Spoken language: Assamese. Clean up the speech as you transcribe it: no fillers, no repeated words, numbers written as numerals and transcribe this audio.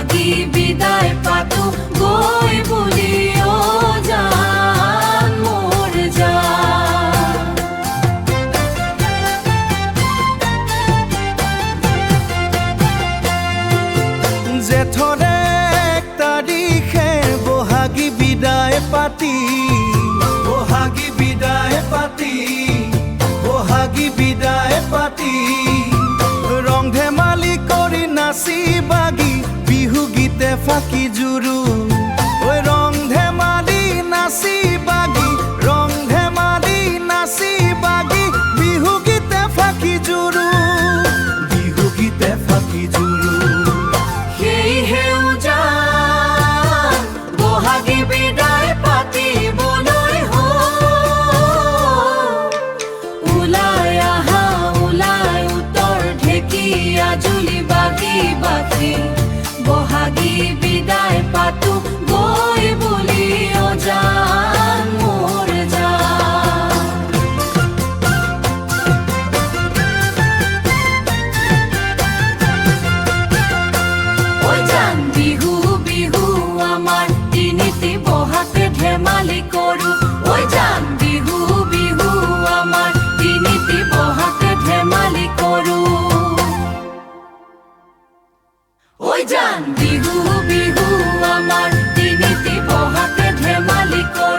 বহাগী বিদায় পাতো গৈ বুলি অ জান মোৰ জান। জেঠৰ 1 তাৰিখে বহাগী বিদায় পাতি, বহাগী বিদায় পাতি, বহাগী বিদায় পাতি, ৰং ধেমালি কৰি নাচি বাগি বিহু গীতে ফাঁকি জুৰু। ঐ ৰং ধেমালি নাচি বাগি, ৰং ধেমালি নাচি বাগি বিহু গীতে ফাঁকি জুৰু, বিহু গীতে ফাঁকি জুৰু। সেই সেউজান বহাগী বিদায় পাতিবলৈ ওলাই আহা, ওলাই উত্তৰ ঢেকীয়াজুলি বাগি বাগি বহাগী বিদায় পাতো গৈ বুলি অ জান মোৰ জান। ঐ জান বিহু বিহু আমাৰ তিনিটি বহাগে ধেমালি কৰো। ঐ জান বিহু বিহু আমাৰ তিনিটি বহাগে ধেমালি কৰো। ঐ জান বিহু বিহু আমাৰ তিনিটি বহাগে ধেমালি কৰো।